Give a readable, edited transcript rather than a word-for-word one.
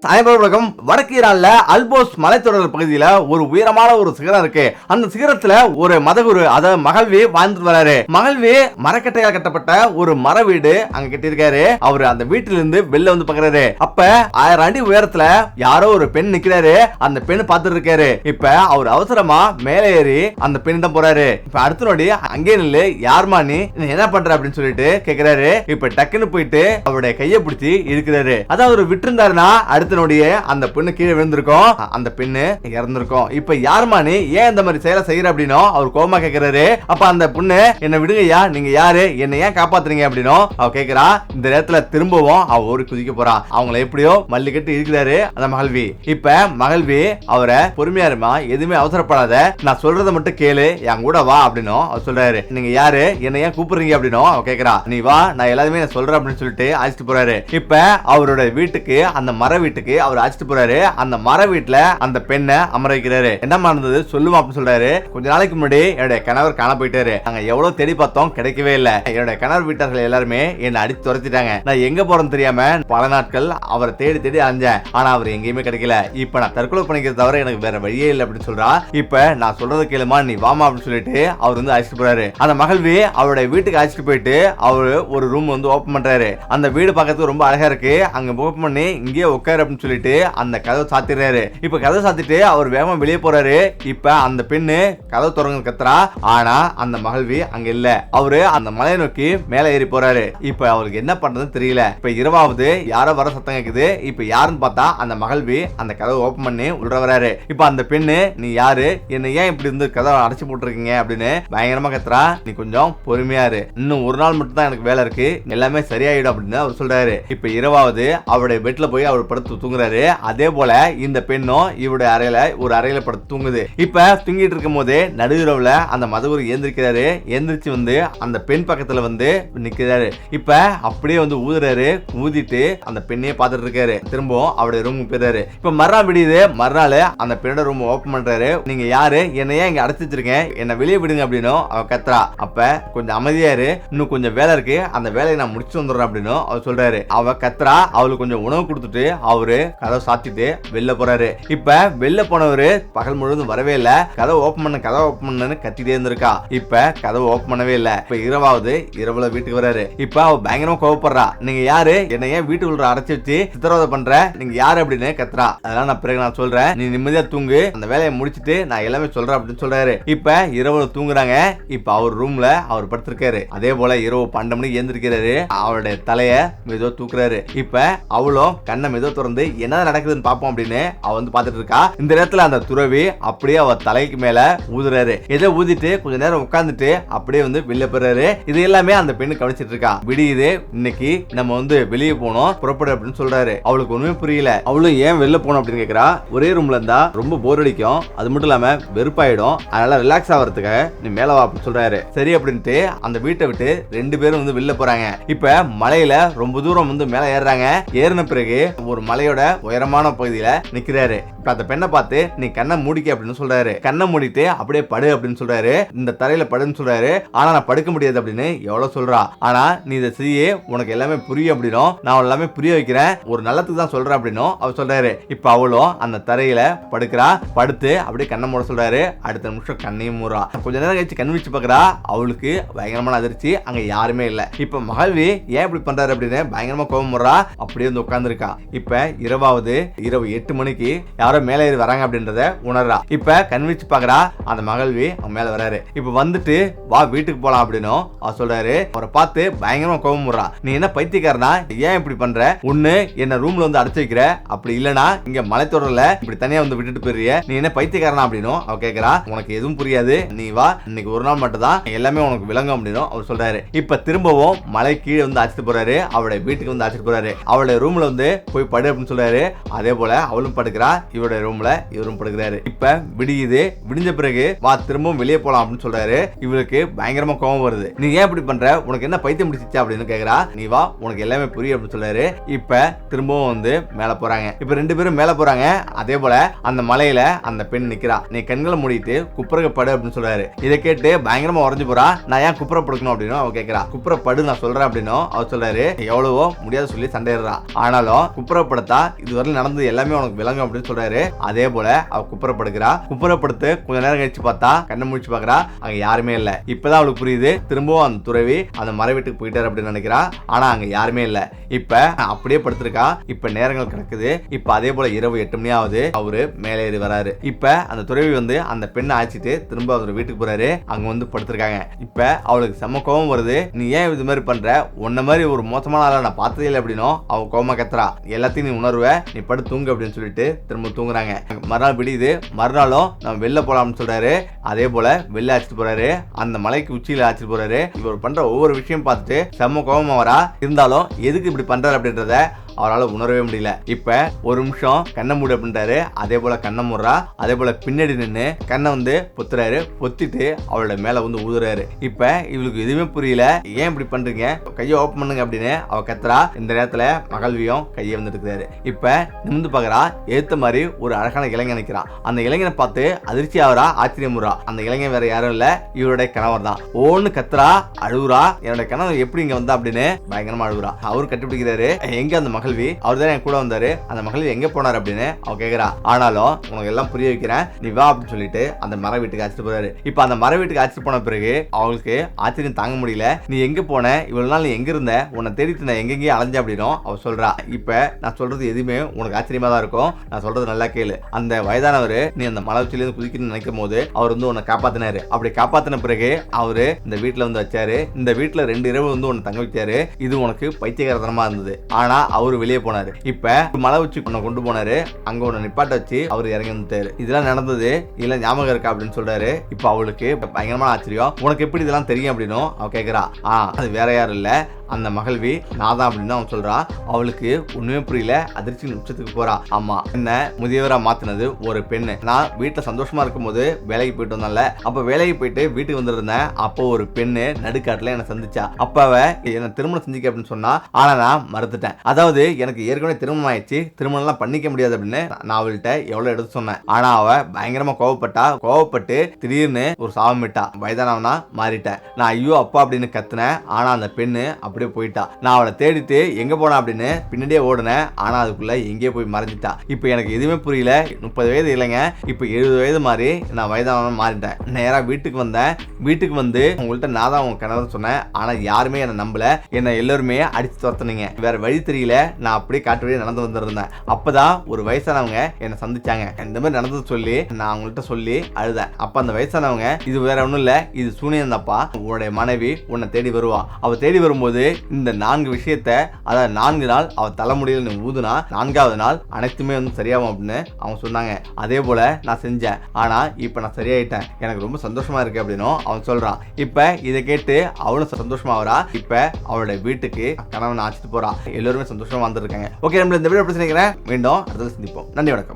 அனைவருக்கும் வடக்கு ஈரான்ல அல்போஸ் மலைத்தொடர் பகுதியில ஒரு உயரமான ஒரு சிகரம் இருக்கு. அந்த சிகரத்துல ஒரு மதகுரு அதாவது மகள்வி வாழ்ந்து வராரு. மகள்வி மரக்கட்டையால் கட்டப்பட்ட ஒரு மர வீடு அங்க கட்டியிருக்காரு. அவரு அந்த வீட்டுல இருந்து வெளில வந்து பாக்குறாரு. அப்ப 1000 அடி உயரத்துல யாரோ ஒரு பெண் நிக்கிறாரு. அந்த பெண் பார்த்துட்டு இருக்காரு. இப்ப அவர் அவசரமா மேலே ஏறி அந்த பெண் தான் போறாரு. இப்ப அடுத்த நொடி அங்கே நில்லு, யாருமா நீ என்ன பண்ற அப்படின்னு சொல்லிட்டு கேக்குறாரு. இப்ப டக்குன்னு போயிட்டு அவருடைய கையை பிடிச்சி இருக்கிறாரு. அதாவது விட்டு இருந்தாருன்னா அந்த பெண்ணு கீழே விழுந்திருக்கும், அந்த பெண்ணு இறந்திருக்கும். இப்ப யாருமா நீ ஏன் இந்த மாதிரி செயலை செய்யற அப்படின்னு அவர் கோபமா கேக்குறாரு. அப்ப அந்த பொண்ணு என்ன விடுங்கய்யா, நீங்க யாரு, என்ன ஏன் காப்பாத்துறீங்க அப்படின்னு அவ கேக்குறா. இந்த நேரத்துல திரும்பவும் அவ ஓடி குதிக்க போறா. அவங்களை எப்படியோ மல்லி கட்டி இருக்கிறாரு அந்த மகள்வி. இப்ப மகள்வி அவரை பொறுமையா இருமா, எதுவுமே அவசரப்படாத, நான் சொல்றதை மட்டும் கேளு, என் கூட வா அப்படின்னு அவர் சொல்றாரு. நீங்க யாரு, என்ன ஏன் கூப்பிடுறீங்க அப்படின்னு அவ கேக்குறா. நீ வா, நான் எல்லாத்தையுமே நான் சொல்றேன் அப்படின்னு சொல்லிட்டு அழைச்சிட்டு போறாரு. இப்ப அவரோட வீட்டுக்கு, அந்த மர வீட்டுக்கு அவர் அழைச்சிட்டு போறாரு. அந்த மர வீட்டுல அந்த பெண்ணை அமர வைக்கிறாரு. என்ன நடந்தது சொல்லுமா அப்படின்னு சொல்றாரு. கொஞ்ச நாளைக்கு முன்னாடி என்னுடைய கணவர் காண போயிட்டாரு. நாங்க எவ்வளவு தேடி பார்த்தோம், கிடைக்கவே இல்லை. என்னுடைய கணவர் வீட்டார்கள் எல்லாருமே என்ன அடித்து துரத்திட்டாங்க. நான் எங்க போறேன்னு தெரியாம பல நாட்கள் அவரை தேடி தேடி அலைஞ்சேன். ஆனா அவர் எங்கேயுமே கிடைக்கல. இப்ப நான் தற்கொலை பண்ணிக்கிறது தவிர எனக்கு வேற வழியே இல்லை அப்படின்னு சொல்றா. இப்ப நான் சொல்றது கேளுமா, நீ வாமா அப்படின்னு சொல்லிட்டு அவர் வந்து அழைச்சிட்டு போறாரு. அந்த மகள்வி அவருடைய வீட்டுக்கு அழைச்சிட்டு போயிட்டு அவரு ஒரு ரூம் வந்து ஓபன் பண்றாரு. அந்த வீடு பார்க்கறதுக்கு ரொம்ப அழகா இருக்கு. அங்க ஓபன் பண்ணி இங்கேயே உட்காரு அப்படின்னு சொல்லிட்டு அந்த கதவை சாத்திடுறாரு. இப்ப கதவை சாத்திட்டு அவர் வேகமா வெளியே போறாரு. இப்ப அந்த பெண்ணு கதவு திறங்க கத்துறா. ஆனா அந்த மகள்வி அங்க இல்ல. அவரு அந்த மலையை நோக்கி மேல ஏறி போறாரு. இப்ப அவருக்கு என்ன பண்றதுன்னு தெரியல. இப்ப இரவாவது யாரோ வர சத்தம் கேக்குது. இப்ப யாருன்னு பார்த்தா அந்த மகள்வி அந்த கதவை ஓபன் பண்ணி உள்ள வராரு. இப்ப அந்த பெண்ணு, நீ யாரு, என்ன ஏன் இப்படி இருந்து கதவை அடைச்சு போட்டுருக்கீங்க அப்படின்னு பயங்கரமா கத்துறா. நீ கொஞ்சம் பொறுமையா இரு, இன்னும் ஒரு நாள் மட்டும் தான் எனக்கு வேலை இருக்கு, எல்லாமே சரியாயிடும் அப்படின்னு அவர் சொல்றாரு. இப்ப இரவாவது அவருடைய பெட்ல போய் அவர் படுத்து தூங்குறாரு. அதே போல இந்த பெண்ணும் இவருடைய அறையில படுத்து தூங்குது. இப்ப தூங்கிட்டு இருக்கும் போதே நடுவிரவுல அந்த மதகுரு ஏந்திரிக்கிறாரு. எந்திரிச்சு வந்து அந்த பெண் பக்கத்துல வந்து நிக்கிறாரு. இப்ப அப்படியே வந்து ஊதுறாரு. ஊதிட்டு அந்த பெண்ணையே பார்த்துட்டு இருக்காரு. திரும்பவும் அவருடைய ரூமுக்கு போயிறாரு. இப்ப மறுநாள் விடியுது. மறுநாள் அந்த பெண்ணோட ரூம் ஓபன் பண்றாரு. நீங்க யாரு, என்ன ஏன் இங்க அடைச்சு வச்சிருக்கேன், என்ன வெளியே விடுங்க அப்படின்னு அவ கத்துறா. அப்ப கொஞ்சம் அமைதியாரு, இன்னும் கொஞ்சம் வேலை இருக்கு, அந்த வேலையை நான் முடிச்சு வந்துடுறேன் அப்படின்னு அவர் சொல்றாரு. அவ கத்துறா. அவளுக்கு கொஞ்சம் உணவு கொடுத்துட்டு அவரு கதவை சாத்திட்டு வெளில போறாரு. இப்ப வெளில போனவரு பகல் முழுவதும் வரவே இல்ல. கதவை ஓபன் பண்ணு கத்திட்டே இருந்திருக்கா. இப்ப கதவை ஓபன் பண்ணவே இல்ல. இப்ப இரவுல வீட்டுக்கு வராரு. இப்ப அவ பயங்கரமா கோவப்படுறா. நீங்க யாரு, என்ன ஏன் வீட்டுக்குள்ள அடைச்சு வச்சு சித்திரவதை பண்ற, நீங்க யாரு அப்படின்னு கத்துறா. அதெல்லாம் நான் பிறகு நான் சொல்றேன், நீ நிம்மதியா தூங்கு, அந்த வேலையை முடிச்சிட்டு நான் எல்லாமே சொல்றேன் அப்படின்னு சொல்றாரு. இப்ப இரவுல தூங்குறாங்க. இப்ப அவர் ரூம்ல அவர் படுத்திருக்காரு. அதே போல இரவு 12 மணிக்கு எழுந்திருக்கிறாரு. அவருடைய தலைய மெதுவா தூக்குறாரு. இப்ப அவளும் கண்ணை மெதுவா திறந்து என்ன நடக்குதுன்னு பாப்போம் அப்படின்னு அவ வந்து பாத்துட்டு இருக்கா. இந்த நேரத்துல அந்த துறவி அப்படியே அவ தலைக்கு மேல ஊதுறாரு. ஏதோ ஊதிட்டு கொஞ்ச நேரம் உட்கார்ந்துட்டு அப்படியே வந்து வெளில போறாரு. இது எல்லாமே அந்த பெண்ணு கவனிச்சிட்டு இருக்கா. விடியுது, இன்னைக்கு நம்ம வந்து வெளியே போனோம், புறப்படு அப்படின்னு சொல்றாரு. அவளுக்கு ஒண்ணுமே புரியல. அவளும் ஏன் வெளில போனோம் அப்படின்னு கேக்குறா. ஒரே ரூம்ல இருந்தா ரொம்ப போர் அடிக்கும், அது மட்டும் இல்லாம வெறுப்பாயிடும், அதனால ரிலாக்ஸ் ஆகிறதுக்கு நீ மேல வா அப்படின்னு சொல்றாரு. சரி அப்படின்ட்டு அந்த வீட்டை விட்டு 2 பேரும் வந்து வெளில போறாங்க. இப்ப மலையில ரொம்ப தூரம் வந்து மேல ஏறுறாங்க. ஏறின பிறகு ஒரு மலையோட உயரமான பகுதியில நிக்கிறாரு. இப்ப அந்த பெண்ணை பார்த்து நீ கண்ணை மூடிக்க அப்படின்னு சொல்றாரு. கண்ணை மூடிட்டு அப்படியே படு அப்படின்னு சொல்றாரு. இந்த தரையில படுன்னு சொல்றாரு. ஆனா நான் படுக்க முடியாது அப்படின்னு எவ்வளவு சொல்றா. ஆனா நீ இதை செய்ய, உனக்கு எல்லாமே புரியும் அப்படின்னும், நான் எல்லாமே புரிய வைக்கிறேன், ஒரு நல்லத்துக்கு தான் சொல்றேன் அப்படின்னும் அவர் சொல்றாரு. இப்ப அவளும் அந்த தரையில படுக்கிறா. படுத்து அப்படியே கண்ணை மூட சொல்றாரு. அடுத்த நிமிஷம் கண்ணையும் மூறா. கொஞ்ச நேரம் கழிச்சு கண் வச்சு பாக்குறா. அவளுக்கு பயங்கரமான அதிர்ச்சி, அங்க யாருமே இல்ல. இப்ப மகள்வி ஏன் இப்படி பண்றாரு அப்படின்னு பயங்கரமா கோபம் முறா. அப்படியே வந்து உட்கார்ந்து இருக்கா. இப்ப இரவு 8 மணிக்கு யாரோ மேல ஏறி வராங்க அப்படின்றத உணர்றா. இப்ப கண் வச்சு பாக்குறா. அந்த மகள்வி அவன் மேல வராரு. இப்ப வந்துட்டு வா வீட்டுக்கு போலாம் அப்படின்னு அவர் சொல்றாரு. அவரை பார்த்து பயங்கரமா கோபம் முறா. நீ என்ன பைத்தியக்காரனா, ஏன் இப்படி பண்ற, ஒண்ணு என்ன ரூம்ல வந்து அடைச்சு வைக்கிற, அப்படி இல்லனா இங்க மலைத்தொடர்ல இப்படி தனியா வந்து விட்டுட்டு போயிடுறிய, நீ என்ன பைத்தியக்காரனா அப்படின்னு அவ கேக்குறா. உனக்கு எதுவும் புரியாது, நீ வா, இன்னைக்கு ஒரு நாள் மட்டும் தான் எல்லாமே உனக்கு விளங்கும் அப்படின்னு அவர் சொல்றாரு. இப்ப திரும்பவும் மலை கீழே வந்து அழைச்சிட்டு போறாரு. அவளுடைய வீட்டுக்கு வந்து அழைச்சிட்டு போறாரு. அவளுடைய ரூம்ல வந்து போய் படு அப்படின்னு சொல்றாரு. அதே போல அவளும் படுக்கிறா. இவருடைய ரூம்ல இவரும் படுக்கிறாரு. இப்ப விடியுது. விடிஞ்ச பிறகு வா திரும்பவும் வெளியே போலாம் அப்படின்னு சொல்றாரு. இவளுக்கு பயங்கரமா கோபம் வருது. நீ ஏன் இப்படி பண்ற, உனக்கு என்ன பைத்தியம் பிடிச்சிச்சா அப்படின்னு கேக்குறா. நீ வா, உனக்கு எல்லாமே புரியும் அப்படின்னு சொல்றாரு. இப்ப திரும்பவும் வந்து மேல போறாங்க. இப்ப 2 பேரும் மேல போறாங்க. அதே போல அந்த மலையில அந்த பெண் நிக்கிறா. நீ கண்களை மூடிட்டு குப்புறப்படு அப்படின்னு சொல்றாரு. இதை கேட்டு பயங்கரமா உறைஞ்சு போறா. நான் ஏன் குப்புற படுக்கணும் அப்படின்னு அவ கேக்குறா. குப்புறப்படு நான் சொல்றேன் அப்படின்னு அவர் சொல்றாரு. எவ்வளவோ முடியாத சொல்லி சண்டையிடுறா. ஆனாலும் குப்புறப்பட பார்த்தா இதுவரை நடந்தது எல்லாமே உனக்கு விளங்கும் அப்படின்னு சொல்றாரு. அதே போல அவ குப்புறப்படுகிறா. குப்புறப்படுத்து கொஞ்ச நேரம் கழிச்சு பார்த்தா கண்ணை முடிச்சு பாக்குறா, அங்க யாருமே இல்ல. இப்பதான் அவளுக்கு புரியுது திரும்பவும் அந்த துறவி அந்த மர வீட்டுக்கு போயிட்டாரு அப்படின்னு நினைக்கிறா. ஆனா அங்க யாருமே இல்ல. இப்ப அப்படியே படுத்திருக்கா. இப்ப நேரங்கள் கிடக்குது. இப்ப அதே போல இரவு 8 மணி ஆகுது. அவரு மேலே ஏறி வராரு. இப்ப அந்த துறவி வந்து அந்த பெண்ணை ஆச்சிட்டு திரும்ப அவர் வீட்டுக்கு போறாரு. அங்க வந்து படுத்திருக்காங்க. இப்ப அவளுக்கு செம்ம கோபம் வருது. நீ ஏன் இது மாதிரி பண்ற, உன்ன மாதிரி ஒரு மோசமான ஆளை நான் பார்த்ததே இல்லை அப்படின்னும் அவ கோபமா கத்துறா. எல்லாத்தையும் நீ உணர்வ, நீ படுத்து தூங்கு அப்படின்னு சொல்லிட்டு திரும்ப தூங்குறாங்க. மறுநாள் விடியுது. மறுநாளும் நம்ம வெளில போலாம்னு சொல்றாரு. அதே போல வெளில அழைச்சிட்டு போறாரு. அந்த மலைக்கு உச்சியில அழைச்சிட்டு போறாரு. இவர் பண்ற ஒவ்வொரு விஷயம் பார்த்துட்டு செம்ம கோபமா வரா. இருந்தாலும் எதுக்கு இப்படி பண்றாரு அப்படின்றத அவரால் உணரவே முடியல. இப்ப ஒரு நிமிஷம் கண்ணை மூடு அப்படின்றாரு. அதே போல கண்ணை மூடுறா. அதே போல பின்னாடி நின்று கண்ணை வந்து பொத்துறாரு. பொத்திட்டு அவளோட மேல வந்து ஊதுறாரு. இப்ப இவளுக்கு எதுவுமே புரியல. ஏன் இப்படி பண்றீங்க, கையை ஓப்பன் பண்ணுங்க அப்படின்னு அவ கத்துறா. இந்த நேரத்துல மகள்வியும் கையை வந்து எடுக்கிறாரு. இப்ப நிமிந்து பாக்குறா. ஏத்த மாதிரி ஒரு அழகான இளைஞன் நிற்கிறான். அந்த இளைஞனை பார்த்து அதிர்ச்சி ஆகிறா, ஆச்சரியமுறா. அந்த இளைஞன் வேற யாரும் இல்ல, இவருடைய கணவர் தான். ஓன்னு கத்துறா, அழுகுறா. என்னோட கணவர் எப்படி இங்க வந்தா அப்படின்னு பயங்கரமா அழுகுறா. அவரு கட்டிப்பிடிக்கிறாரு. எங்க அந்த மகள்வி, அவர் தான் என் கூட வந்தாரு, அந்த மகள்வி எங்க போனார் அப்படின்னு அவ கேக்குறா. ஆனாலும் உனக்கு எல்லாம் புரிய வைக்கிறேன், நீ வா அப்படின்னு சொல்லிட்டு அந்த மர வீட்டுக்கு அழைச்சிட்டு போறாரு. இப்ப அந்த மர வீட்டுக்கு அழைச்சிட்டு போன பிறகு அவளுக்கு ஆச்சரியம் தாங்க முடியல. நீ எங்க போன, இவ்வளவு நாள் நீ எங்க இருந்த, உன்னை தேடிட்டு நான் எங்கெங்கே அலைஞ்ச அப்படின்னும் அவ சொல்றா. இப்ப நான் சொல்றது எதுவுமே உனக்கு ஆச்சரியமா தான் இருக்கும். நான் சொல்றது நல்லா கேளு. அந்த வயதானவர் நீ அந்த மலை உச்சில இருந்து குதிக்கணும்னு நினைக்கும் போது அவர் வந்து உன்னை காப்பாத்தினாரு. அப்படி காப்பாத்தின பிறகு அவரு இந்த வீட்டுல வந்து வச்சாரு. இந்த வீட்டுல 2 இரவு வந்து உன்னை தங்க வச்சாரு. இது உனக்கு பைத்தியகாரத்தனமா இருந்தது. ஆனா அவரு வெளியே போனாரு. இப்ப மலை உச்சி கொண்டு போனாரு. அங்க ஒண்ணு நிப்பாட்ட வச்சு அவரு இறங்கி வந்துட்டாரு. இதெல்லாம் நடந்தது இல்ல ஞாபகம் இருக்கா அப்படின்னு சொல்றாரு. இப்ப அவளுக்கு பயங்கரமான ஆச்சரியம். உனக்கு எப்படி இதெல்லாம் தெரியும் அப்படின்னு அவ கேக்குறா. அது வேற யாரும் இல்ல, அந்த மகள்வி நான் தான் அப்படின்னு அவன் சொல்றான். அவளுக்கு ஒண்ணுமே புரியல. அதிர்ச்சி உச்சத்துக்கு போறா. ஆமா, என்ன முதியவரா மாத்தினது ஒரு பெண்ணு. நான் வீட்டுல சந்தோஷமா இருக்கும் போது வேலைக்கு போயிட்டு வந்தால, அப்ப வேலைக்கு போயிட்டு வீட்டுக்கு வந்துருந்தேன். அப்போ ஒரு பெண்ணு நடுக்காட்டுல என்ன சந்திச்சா. அப்ப அவ என்ன திருமணம் செஞ்சுக்க அப்படின்னு சொன்னா. ஆனா நான் மறுத்துட்டேன். அதாவது எனக்கு ஏற்கனவே திருமணம் ஆயிடுச்சு, திருமணம் எல்லாம் பண்ணிக்க முடியாது அப்படின்னு நான் அவள்கிட்ட எவ்வளவு எடுத்து சொன்னேன். ஆனா அவ பயங்கரமா கோவப்பட்டு திடீர்னு ஒரு சாபம் விட்டா. வயதானவனா மாறிட்டேன். நான் ஐயோ அப்பா அப்படின்னு கத்துனேன். ஆனா அந்த பெண்ணு அப்படியே போயிட்டா. நான் அவளை தேடிட்டு எங்க போனா அப்படின்னு பின்னாடியே ஓடுனேன். ஆனா அதுக்குள்ள எங்கேயே போய் மறைஞ்சிட்டா. இப்ப எனக்கு எதுவுமே புரியல. 30 வயது இல்லைங்க, இப்ப 70 வயது மாதிரி நான் வயதானவன் மாறிட்டேன். நேரா வீட்டுக்கு வந்தேன். வீட்டுக்கு வந்து உங்கள்கிட்ட நான் தான் உங்க கணவர் சொன்னேன். ஆனா யாருமே என்ன நம்பல. என்ன எல்லாருமே அடிச்சு துரத்துனீங்க. வேற வழி தெரியல. நான் அப்படியே காட்டு வழியே நடந்து வந்திருந்தேன். அப்பதான் ஒரு வயசானவங்க என்ன சந்திச்சாங்க. இந்த மாதிரி நடந்தது சொல்லி நான் அவங்கள்ட்ட சொல்லி அழுதேன். அப்ப அந்த வயசானவங்க இது வேற ஒண்ணும் இல்ல, இது சூனியம் தான்ப்பா, உன்னுடைய மனைவி உன்னை தேடி வருவா. அவ தேடி வரும்போது இந்த 4 விஷயத்த, அதாவது 4 நாள் அவ தலைமுடியில் நீ ஊதுனா 4வது நாள் அனைத்துமே வந்து சரியாகும் அப்படின்னு அவங்க சொன்னாங்க. அதே போல நான் செஞ்சேன். ஆனா இப்ப நான் சரியாயிட்டேன். எனக்கு ரொம்ப சந்தோஷமா இருக்கு அப்படின்னு அவன் சொல்றான். இப்ப இதை கேட்டு அவளும் சந்தோஷமா வரா. இப்ப அவளுடைய வீட்டுக்கு கணவன் அழைச்சிட்டு போறா. எல்லாருமே சந்தோஷமா வந்திருக்காங்க. ஓகே, நம்ம இந்த வீடியோ எப்படி நினைக்கிறேன், மீண்டும் அடுத்தது சந்திப்போம். நன்றி, வணக்கம்.